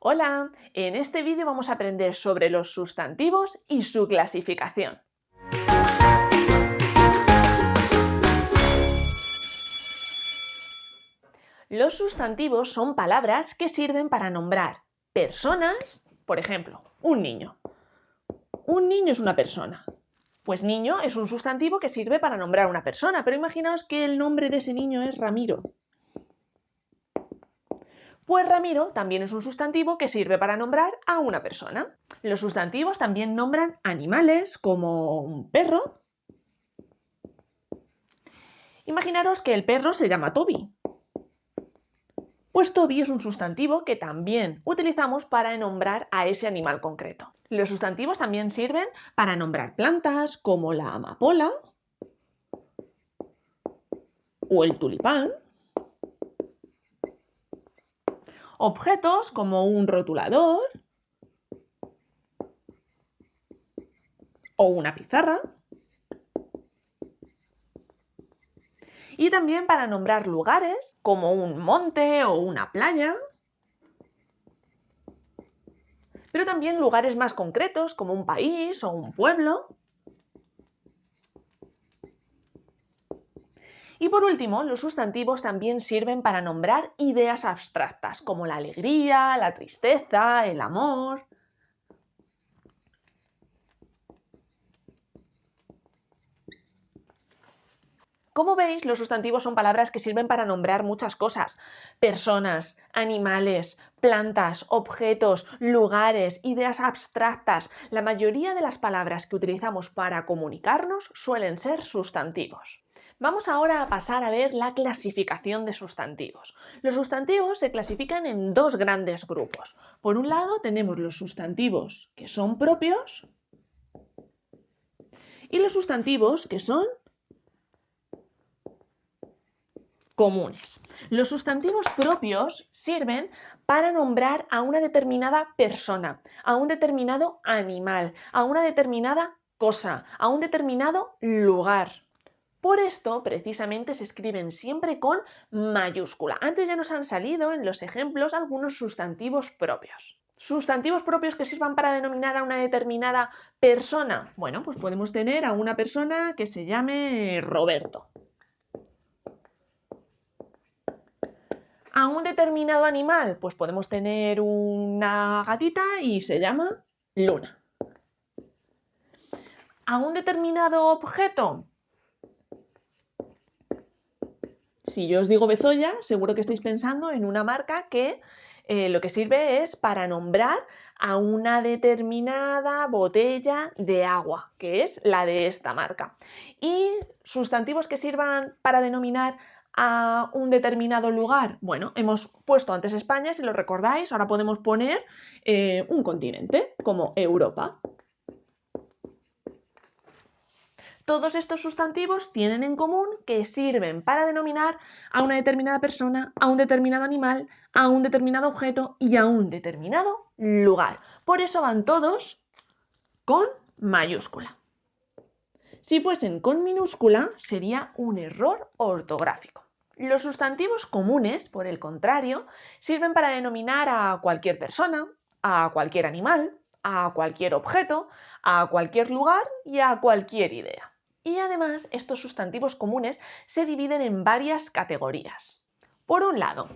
Hola, en este vídeo vamos a aprender sobre los sustantivos y su clasificación. Los sustantivos son palabras que sirven para nombrar personas, por ejemplo, un niño. Un niño es una persona. Pues niño es un sustantivo que sirve para nombrar a una persona, pero imaginaos que el nombre de ese niño es Ramiro. Pues Ramiro también es un sustantivo que sirve para nombrar a una persona. Los sustantivos también nombran animales como un perro. Imaginaros que el perro se llama Toby. Pues Toby es un sustantivo que también utilizamos para nombrar a ese animal concreto. Los sustantivos también sirven para nombrar plantas como la amapola o el tulipán. Objetos como un rotulador o una pizarra. Y también para nombrar lugares como un monte o una playa. Pero también lugares más concretos como un país o un pueblo. Y por último, los sustantivos también sirven para nombrar ideas abstractas como la alegría, la tristeza, el amor. Como veis, los sustantivos son palabras que sirven para nombrar muchas cosas: personas, animales, plantas, objetos, lugares, ideas abstractas. La mayoría de las palabras que utilizamos para comunicarnos suelen ser sustantivos. Vamos ahora a pasar a ver la clasificación de sustantivos. Los sustantivos se clasifican en dos grandes grupos. Por un lado tenemos los sustantivos que son propios y los sustantivos que son comunes. Los sustantivos propios sirven para nombrar a una determinada persona, a un determinado animal, a una determinada cosa, a un determinado lugar. Por esto, precisamente, se escriben siempre con mayúscula. Antes ya nos han salido en los ejemplos algunos sustantivos propios. ¿Sustantivos propios que sirvan para denominar a una determinada persona? Bueno, pues podemos tener a una persona que se llame Roberto. A un determinado animal, pues podemos tener una gatita y se llama Luna. A un determinado objeto, si yo os digo Bezoya, seguro que estáis pensando en una marca que lo que sirve es para nombrar a una determinada botella de agua, que es la de esta marca. Y sustantivos que sirvan para denominar a un determinado lugar. Bueno, hemos puesto antes España, si lo recordáis, ahora podemos poner un continente, como Europa. Todos estos sustantivos tienen en común que sirven para denominar a una determinada persona, a un determinado animal, a un determinado objeto y a un determinado lugar. Por eso van todos con mayúscula. Si fuesen con minúscula, sería un error ortográfico. Los sustantivos comunes, por el contrario, sirven para denominar a cualquier persona, a cualquier animal, a cualquier objeto, a cualquier lugar y a cualquier idea. Y además, estos sustantivos comunes se dividen en varias categorías. Por un lado,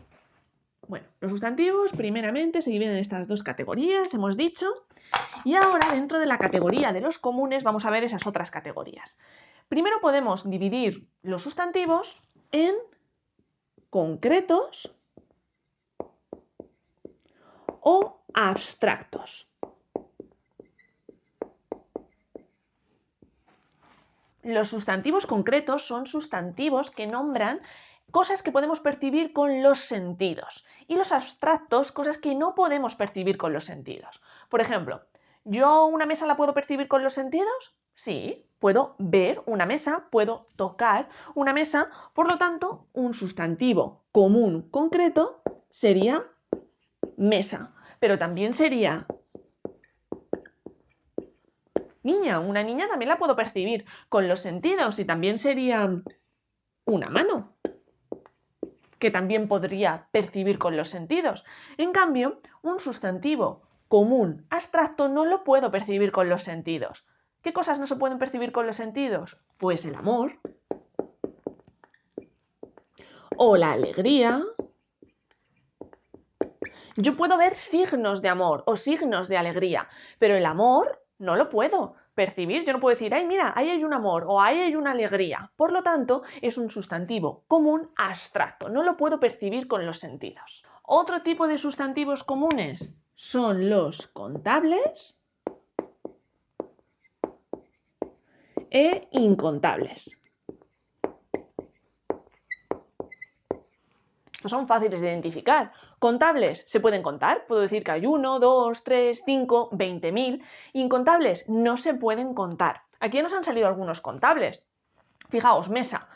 los sustantivos primeramente se dividen en estas dos categorías, hemos dicho, y ahora dentro de la categoría de los comunes vamos a ver esas otras categorías. Primero podemos dividir los sustantivos en concretos o abstractos. Los sustantivos concretos son sustantivos que nombran cosas que podemos percibir con los sentidos, y los abstractos, cosas que no podemos percibir con los sentidos. Por ejemplo, ¿yo una mesa la puedo percibir con los sentidos? Sí, puedo ver una mesa, puedo tocar una mesa, por lo tanto, un sustantivo común concreto sería mesa, pero también sería niña. Una niña también la puedo percibir con los sentidos y también sería una mano. que también podría percibir con los sentidos. En cambio, un sustantivo común abstracto no lo puedo percibir con los sentidos. ¿Qué cosas no se pueden percibir con los sentidos? Pues el amor, o la alegría. Yo puedo ver signos de amor o signos de alegría, pero el amor no lo puedo percibir. Yo no puedo decir, ay, mira, ahí hay un amor o ahí hay una alegría. Por lo tanto, es un sustantivo común abstracto. No lo puedo percibir con los sentidos. Otro tipo de sustantivos comunes son los contables e incontables. Estos son fáciles de identificar. Contables se pueden contar, puedo decir que hay 1, 2, 3, 5, 20.000. Incontables no se pueden contar. Aquí nos han salido algunos contables. Fijaos, mesa.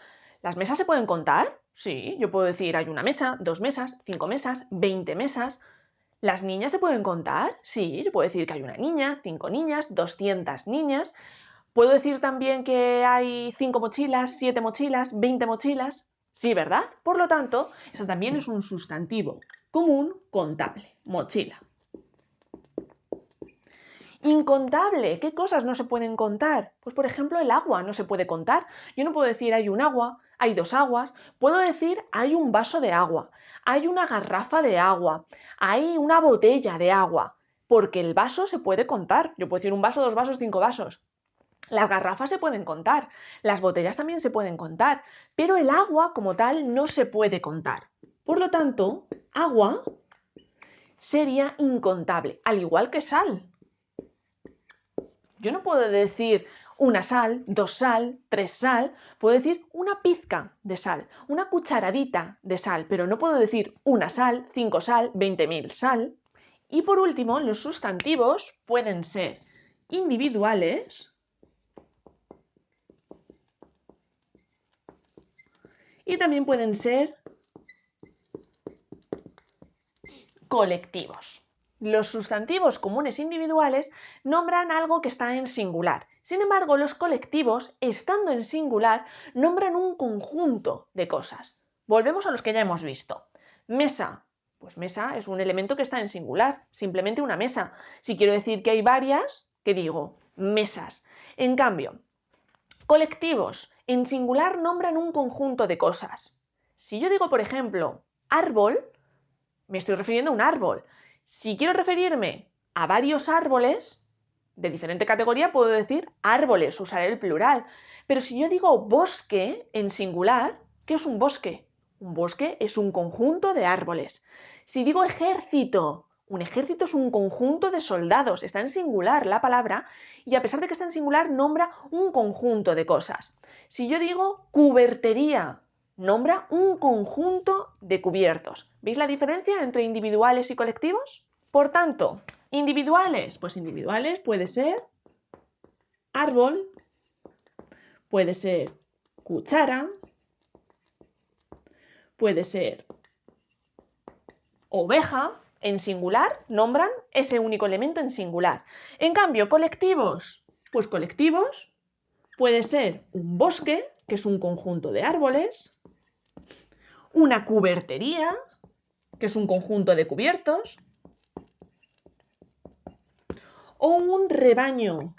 ¿Las mesas se pueden contar? Sí, yo puedo decir hay una mesa, 2 mesas, 5 mesas, 20 mesas. ¿Las niñas se pueden contar? Sí, yo puedo decir que hay una niña, 5 niñas, 200 niñas. ¿Puedo decir también que hay 5 mochilas, 7 mochilas, 20 mochilas? Sí, ¿verdad? Por lo tanto, eso también es un sustantivo común contable, mochila. Incontable, ¿qué cosas no se pueden contar? Pues por ejemplo el agua no se puede contar. Yo no puedo decir hay un agua, hay 2 aguas, puedo decir hay un vaso de agua, hay una garrafa de agua, hay una botella de agua, porque el vaso se puede contar. Yo puedo decir un vaso, 2 vasos, 5 vasos. Las garrafas se pueden contar, las botellas también se pueden contar, pero el agua como tal no se puede contar. Por lo tanto, agua sería incontable, al igual que sal. Yo no puedo decir una sal, 2 sal, 3 sal, puedo decir una pizca de sal, una cucharadita de sal, pero no puedo decir una sal, 5 sal, 20.000 sal. Y por último, los sustantivos pueden ser individuales y también pueden ser colectivos. Los sustantivos comunes individuales nombran algo que está en singular. Sin embargo, los colectivos, estando en singular, nombran un conjunto de cosas. Volvemos a los que ya hemos visto. Mesa. Pues mesa es un elemento que está en singular, simplemente una mesa. Si quiero decir que hay varias, ¿qué digo? Mesas. En cambio, colectivos en singular nombran un conjunto de cosas. Si yo digo, por ejemplo, árbol, me estoy refiriendo a un árbol. Si quiero referirme a varios árboles de diferente categoría, puedo decir árboles, usar el plural. Pero si yo digo bosque en singular, ¿qué es un bosque? Un bosque es un conjunto de árboles. Si digo ejército, un ejército es un conjunto de soldados. Está en singular la palabra y a pesar de que está en singular, nombra un conjunto de cosas. Si yo digo cubertería, nombra un conjunto de cubiertos. ¿Veis la diferencia entre individuales y colectivos? Por tanto, individuales, pues individuales puede ser árbol, puede ser cuchara, puede ser oveja, en singular, nombran ese único elemento en singular. En cambio, colectivos, pues colectivos puede ser un bosque, que es un conjunto de árboles, una cubertería, que es un conjunto de cubiertos, o un rebaño,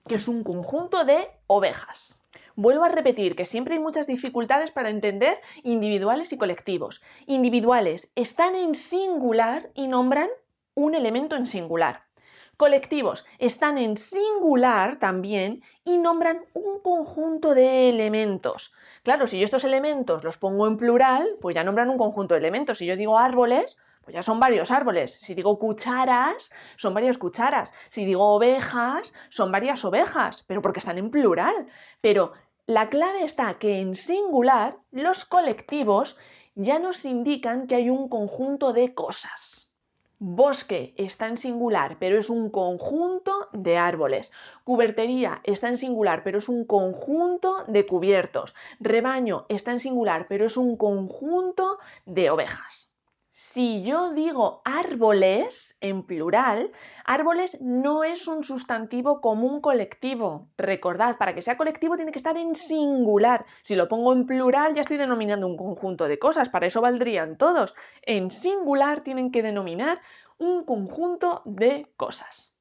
que es un conjunto de ovejas. Vuelvo a repetir que siempre hay muchas dificultades para entender individuales y colectivos. Individuales están en singular y nombran un elemento en singular. Colectivos están en singular también y nombran un conjunto de elementos. Claro, si yo estos elementos los pongo en plural, pues ya nombran un conjunto de elementos. Si yo digo árboles, pues ya son varios árboles. Si digo cucharas, son varias cucharas. Si digo ovejas, son varias ovejas, pero porque están en plural. Pero la clave está que en singular los colectivos ya nos indican que hay un conjunto de cosas. Bosque está en singular, pero es un conjunto de árboles. Cubertería está en singular, pero es un conjunto de cubiertos. Rebaño está en singular, pero es un conjunto de ovejas. Si yo digo árboles en plural, árboles no es un sustantivo común colectivo. Recordad, para que sea colectivo tiene que estar en singular. Si lo pongo en plural ya estoy denominando un conjunto de cosas, para eso valdrían todos. En singular tienen que denominar un conjunto de cosas.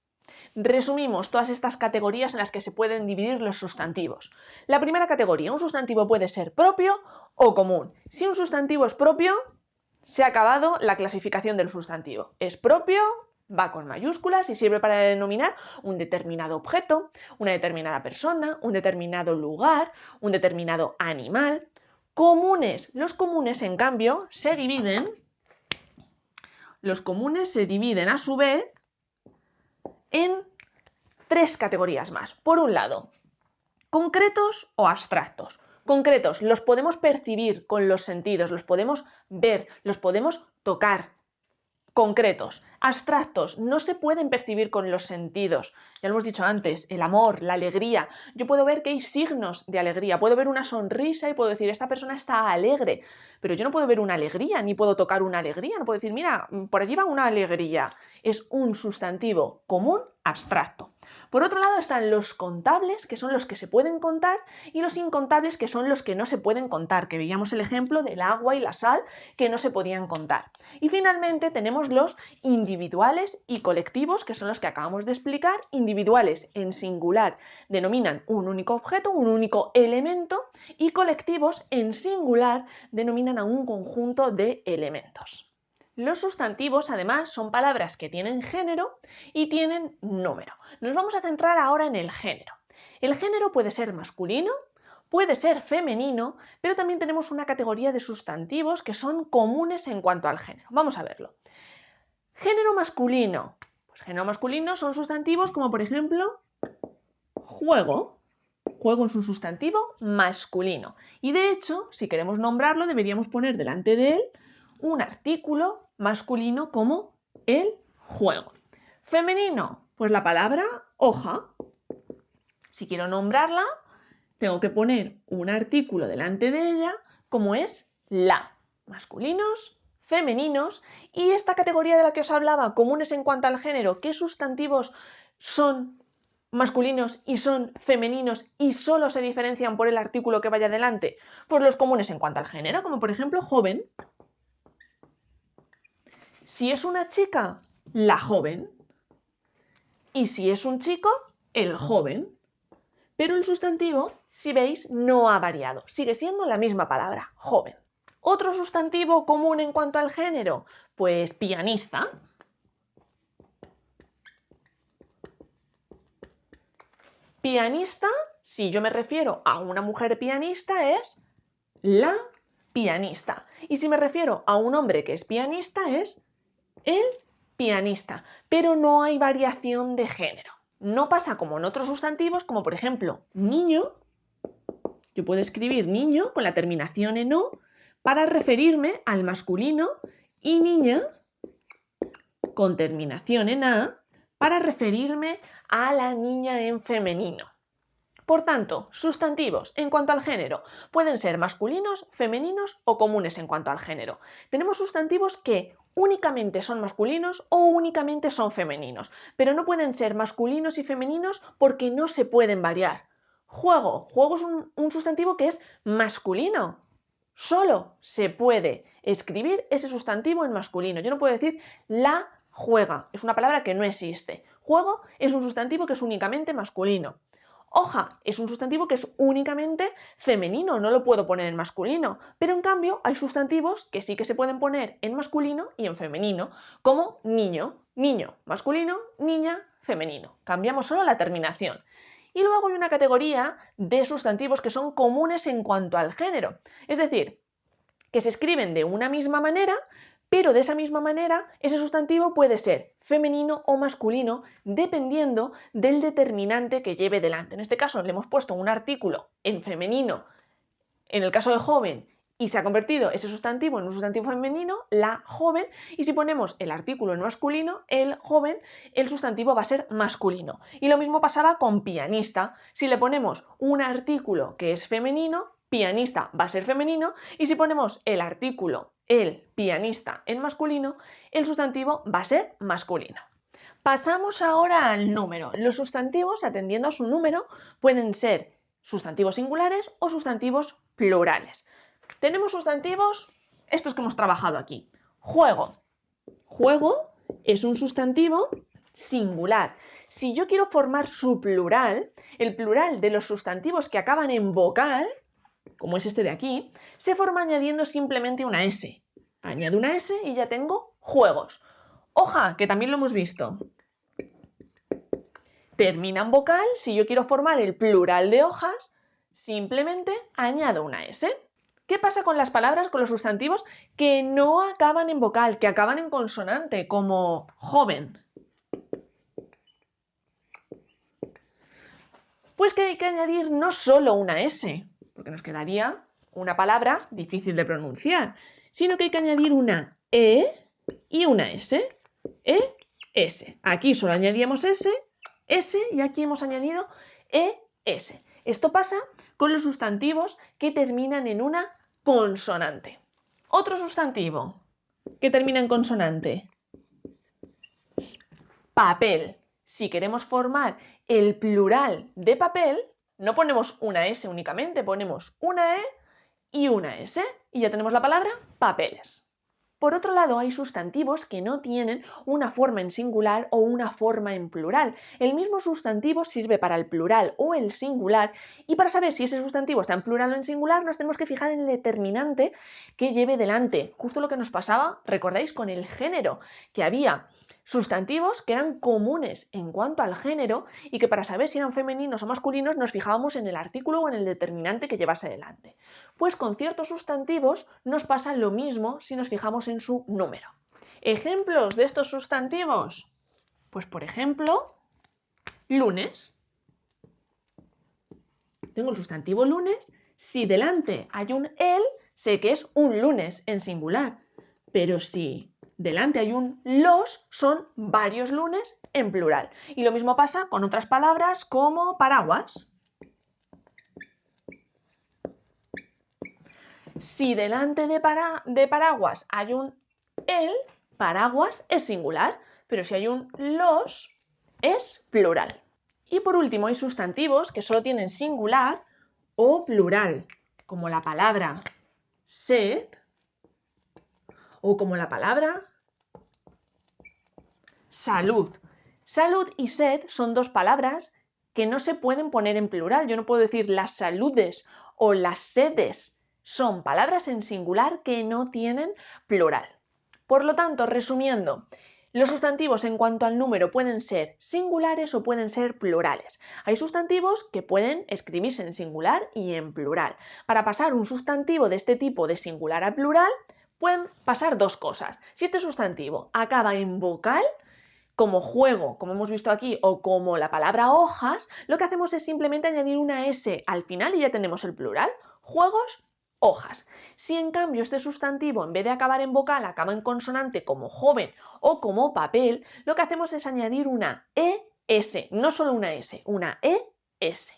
Resumimos todas estas categorías en las que se pueden dividir los sustantivos. La primera categoría, un sustantivo puede ser propio o común. Si un sustantivo es propio, se ha acabado la clasificación del sustantivo. Es propio, va con mayúsculas y sirve para denominar un determinado objeto, una determinada persona, un determinado lugar, un determinado animal. Comunes. Los comunes, en cambio, se dividen. Los comunes se dividen a su vez en tres categorías más. Por un lado, concretos o abstractos. Concretos, los podemos percibir con los sentidos, los podemos ver, los podemos tocar. Concretos. Abstractos, no se pueden percibir con los sentidos. Ya lo hemos dicho antes, el amor, la alegría. Yo puedo ver que hay signos de alegría, puedo ver una sonrisa y puedo decir, esta persona está alegre, pero yo no puedo ver una alegría, ni puedo tocar una alegría, no puedo decir, mira, por allí va una alegría. Es un sustantivo común abstracto. Por otro lado están los contables, que son los que se pueden contar, y los incontables, que son los que no se pueden contar, que veíamos el ejemplo del agua y la sal, que no se podían contar. Y finalmente tenemos los individuales y colectivos, que son los que acabamos de explicar. Individuales en singular denominan un único objeto, un único elemento, y colectivos en singular denominan a un conjunto de elementos. Los sustantivos, además, son palabras que tienen género y tienen número. Nos vamos a centrar ahora en el género. El género puede ser masculino, puede ser femenino, pero también tenemos una categoría de sustantivos que son comunes en cuanto al género. Vamos a verlo. Género masculino. Pues género masculino son sustantivos como, por ejemplo, juego. Juego es un sustantivo masculino. Y de hecho, si queremos nombrarlo, deberíamos poner delante de él un artículo masculino como el juego. Femenino, pues la palabra hoja. Si quiero nombrarla, tengo que poner un artículo delante de ella como es la. Masculinos, femeninos, y esta categoría de la que os hablaba, comunes en cuanto al género, ¿qué sustantivos son masculinos y son femeninos y solo se diferencian por el artículo que vaya delante? Pues los comunes en cuanto al género, como por ejemplo joven. Si es una chica, la joven. Y si es un chico, el joven. Pero el sustantivo, si veis, no ha variado. Sigue siendo la misma palabra, joven. ¿Otro sustantivo común en cuanto al género? Pues pianista. Pianista, si yo me refiero a una mujer pianista, es la pianista. Y si me refiero a un hombre que es pianista, es el pianista. Pero no hay variación de género. No pasa como en otros sustantivos, como por ejemplo niño. Yo puedo escribir niño con la terminación en o para referirme al masculino y niña con terminación en a para referirme a la niña en femenino. Por tanto, sustantivos en cuanto al género pueden ser masculinos, femeninos o comunes en cuanto al género. Tenemos sustantivos que únicamente son masculinos o únicamente son femeninos, pero no pueden ser masculinos y femeninos porque no se pueden variar. Juego. Juego es un sustantivo que es masculino. Solo se puede escribir ese sustantivo en masculino. Yo no puedo decir la juega. Es una palabra que no existe. Juego es un sustantivo que es únicamente masculino. Hoja es un sustantivo que es únicamente femenino, no lo puedo poner en masculino, pero en cambio hay sustantivos que sí que se pueden poner en masculino y en femenino, como niño, niño, masculino, niña, femenino. Cambiamos solo la terminación. Y luego hay una categoría de sustantivos que son comunes en cuanto al género, es decir, que se escriben de una misma manera, pero de esa misma manera ese sustantivo puede ser femenino o masculino dependiendo del determinante que lleve delante. En este caso le hemos puesto un artículo en femenino, en el caso de joven, y se ha convertido ese sustantivo en un sustantivo femenino, la joven, y si ponemos el artículo en masculino, el joven, el sustantivo va a ser masculino. Y lo mismo pasaba con pianista. Si le ponemos un artículo que es femenino, pianista va a ser femenino y si ponemos el artículo el pianista en masculino, el sustantivo va a ser masculino. Pasamos ahora al número. Los sustantivos, atendiendo a su número, pueden ser sustantivos singulares o sustantivos plurales. Tenemos sustantivos, estos que hemos trabajado aquí. Juego. Juego es un sustantivo singular. Si yo quiero formar su plural, el plural de los sustantivos que acaban en vocal, como es este de aquí, se forma añadiendo simplemente una S. Añado una S y ya tengo juegos. Hoja, que también lo hemos visto. Termina en vocal, si yo quiero formar el plural de hojas, simplemente añado una S. ¿Qué pasa con las palabras, con los sustantivos que no acaban en vocal, que acaban en consonante, como joven? Pues que hay que añadir no solo una S, porque nos quedaría una palabra difícil de pronunciar, sino que hay que añadir una E y una S. E, S. Aquí solo añadíamos S, S y aquí hemos añadido ES. Esto pasa con los sustantivos que terminan en una consonante. Otro sustantivo que termina en consonante. Papel. Si queremos formar el plural de papel, no ponemos una S únicamente, ponemos una E y una S y ya tenemos la palabra papeles. Por otro lado, hay sustantivos que no tienen una forma en singular o una forma en plural. El mismo sustantivo sirve para el plural o el singular y para saber si ese sustantivo está en plural o en singular nos tenemos que fijar en el determinante que lleve delante. Justo lo que nos pasaba, recordáis, con el género, que había sustantivos que eran comunes en cuanto al género y que para saber si eran femeninos o masculinos nos fijábamos en el artículo o en el determinante que llevase delante. Pues con ciertos sustantivos nos pasa lo mismo si nos fijamos en su número. ¿Ejemplos de estos sustantivos? Pues por ejemplo, lunes. Tengo el sustantivo lunes. Si delante hay un el, sé que es un lunes en singular. Pero si delante hay un los, son varios lunes en plural. Y lo mismo pasa con otras palabras como paraguas. Si delante de paraguas hay un el, paraguas es singular, pero si hay un los, es plural. Y por último, hay sustantivos que solo tienen singular o plural, como la palabra sed o como la palabra salud. Salud y sed son dos palabras que no se pueden poner en plural. Yo no puedo decir las saludes o las sedes. Son palabras en singular que no tienen plural. Por lo tanto, resumiendo, los sustantivos en cuanto al número pueden ser singulares o pueden ser plurales. Hay sustantivos que pueden escribirse en singular y en plural. Para pasar un sustantivo de este tipo de singular a plural, pueden pasar dos cosas. Si este sustantivo acaba en vocal, como juego, como hemos visto aquí, o como la palabra hojas, lo que hacemos es simplemente añadir una S al final y ya tenemos el plural. Juegos, hojas. Si en cambio este sustantivo en vez de acabar en vocal acaba en consonante como joven o como papel, lo que hacemos es añadir una ES, no solo una S, una ES.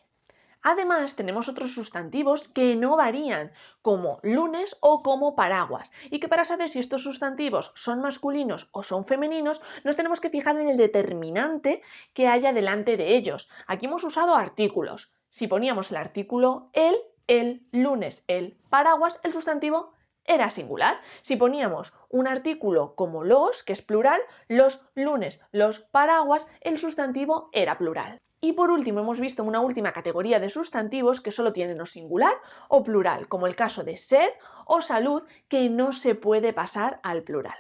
Además, tenemos otros sustantivos que no varían, como lunes o como paraguas, y que para saber si estos sustantivos son masculinos o son femeninos, nos tenemos que fijar en el determinante que haya delante de ellos. Aquí hemos usado artículos. Si poníamos el artículo el lunes, el paraguas, el sustantivo era singular. Si poníamos un artículo como los, que es plural, los lunes, los paraguas, el sustantivo era plural. Y por último hemos visto una última categoría de sustantivos que solo tienen o singular o plural, como el caso de sed o salud, que no se puede pasar al plural.